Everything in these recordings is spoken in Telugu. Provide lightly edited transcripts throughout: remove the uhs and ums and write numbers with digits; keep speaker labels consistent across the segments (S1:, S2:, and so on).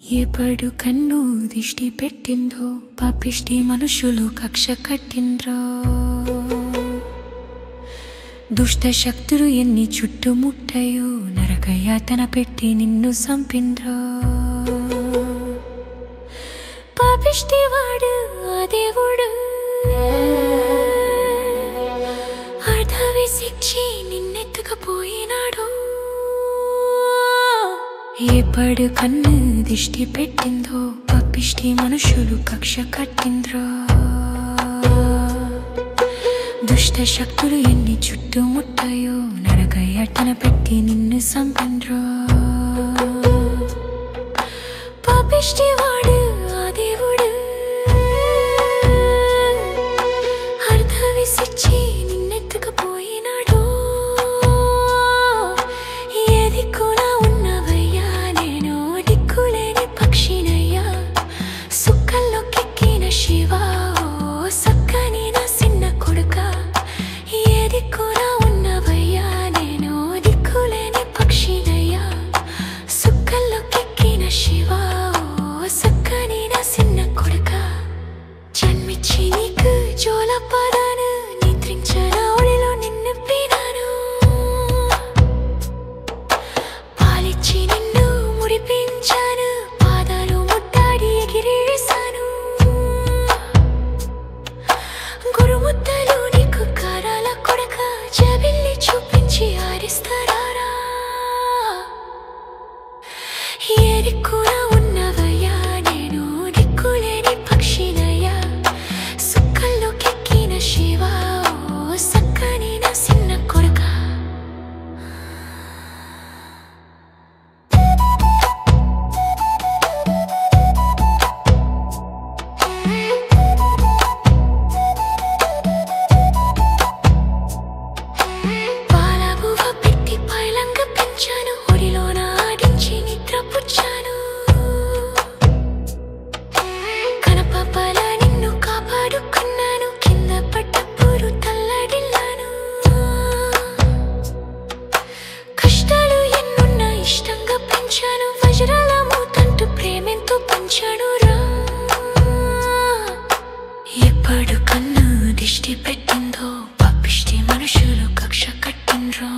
S1: ఎప్పుడు కన్ను దిష్టి పెట్టిందో పాపిష్టి మనుషులు కక్ష కట్టిండ్రో దుష్ట శక్తులు ఎన్ని చుట్టుముట్టాయో నరకయాతన పెట్టి నిన్ను సంపిండ్రో పాపిష్టి వాడు ఆ దేవుడు అర్ధవి శిక్షి నిన్నెత్తుకపోయినాడు ఎప్పుడు కన్ను దిష్టి పెట్టిందో పాపిష్టి మనుషులు కక్ష కట్టిండ్రో దుష్ట శక్తులు ఎన్ని చుట్టుముట్టాయో నరకయాతన పెట్టి నిన్ను సంపిండ్రో పాపిష్టి వాడు ఆ దేవుడు అర్ధవి శిక్షి నిన్నెత్తుకపోయినాడు ఏది కూడా ఉన్నవయ్యా నేను దిక్కులేని పక్షినయ్యా సుక్కల్లో కెక్కిన శివా ఓ సక్కని నా సిన్న కొడుక ఏది కూడా ఉన్నవయ్యా నేను దిక్కులేని పక్షినయ్యా సుక్కల్లో కెక్కిన శివా ఓ సక్కని నా సిన్న కొడుక జన్మిచ్చి నీకు జోలపదాను నిద్రించన ఒడిలో నిన్ను పీనాను పాలిచ్చి నిన్ను మురిపించాను పాదాలు ముట్టాడి ఎగిరేసాను గురుముద్దలు నీకు కారాల కొడక జబిల్లి చూపించి ఆరిస్తారా ఏది కూడా ఉన్నవయ్యా నేను దిక్కులేని పక్షినయ్యా సుక్కల్లో కెక్కిన శివా ఓ సక్కని నా సిన్న కొడుక పాలబువ్వ పెట్టి పైలంగా పెంచాను ఒడిలోన ఆడించి నిద్ర పుచ్చాను కనపపల నిన్ను కాపాడుకున్నాను కింద పట్టప్పుడు తల్లడిల్లాను కష్టాలు ఎన్నున్న ఇష్టంగా పెంచాను వజ్రాల మూతంటూ ప్రేమెంతో పంచాను రా ఎప్పుడు కన్ను దిష్టి పెట్టిందో పాపిష్టి మనుషులు కక్ష కట్టిండ్రో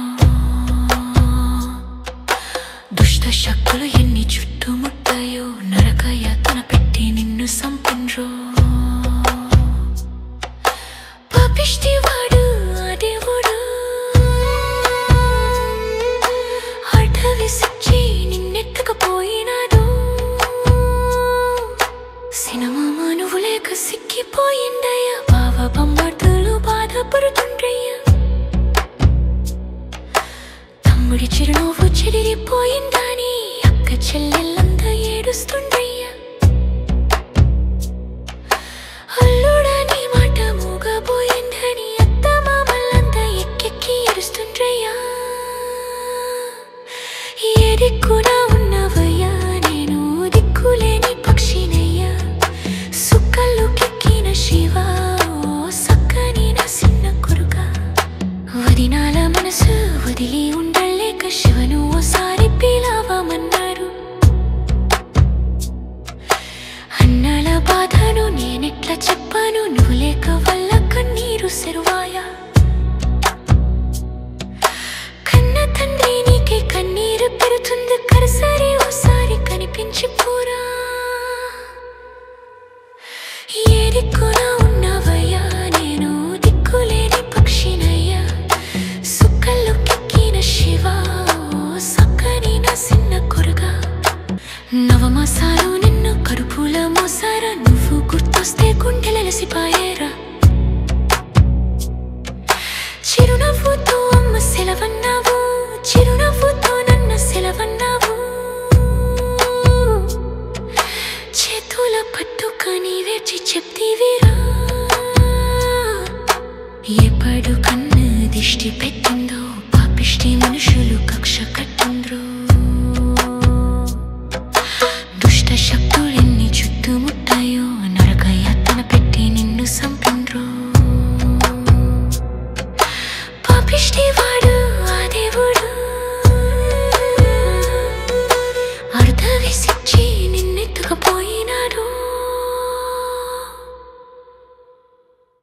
S1: దుష్ట శక్తులు ఎన్ని చుట్టుముట్టాయో నరకయాతన పెట్టి నిన్ను సంపిండ్రో పాపిష్టి వాడు ఆ దేవుడు అర్ధవి శిక్షి నిన్నెత్తుకపోయినాడు సినిమా నువ్వు లేక సిక్కిపోయిందయ్యా బావ బొమ్మర్దులు బాధపడుతుండ్రయ్యా తమ్ముడి చిరునవ్వు చెదిరిపోయిందని అక్క చెల్లెళ్ళంతా ఏడుస్తుండ్రయ్యా అల్లుడని మాట మూగపోయిందని అత్త మామల్లంతా ఎక్కెక్కి ఏడుస్తుండ్రయ్యా ఏ దిక్కున ఉన్నవయ్యా నేను దిక్కులేని పక్షినయ్యా సుక్కల్లో కెక్కిన శివా ఓ సక్కని నా సిన్న కొడుక వదినాల మనసు వదిలి ఉండలేక శివను ఓసారి పిలవమన్నారు అన్నల బాధను నేనెట్లా చెప్పాను నువ్వు లేక వల్ల కన్నీరు సెరువాయా కన్న తండ్రి నీకే కన్నీరు పెడుతుంది కరసరి ఓసారి కనిపించిపోరా ఏ దిక్కున ఉన్నవయ్యా నేను దిక్కులేని పక్షినయ్యా సుక్కల్లో కెక్కిన శివా ఓ సక్కని నా సిన్న కొడుక నవమాసాలు నిన్ను కడుపుల మోసారా నువ్వు గుర్తొస్తే గుండెలసిపాయేరా చిరునవ్వుతో అమ్మ సెలవన్నావు చిరునవ్వుతో నన్న సెలవన్నావు చేతుల పట్టుకొని వేచి చెప్తీవిరా ఎప్పుడు కన్ను దిష్టి పెట్టిందో పాపిష్టి మనుషులు కక్ష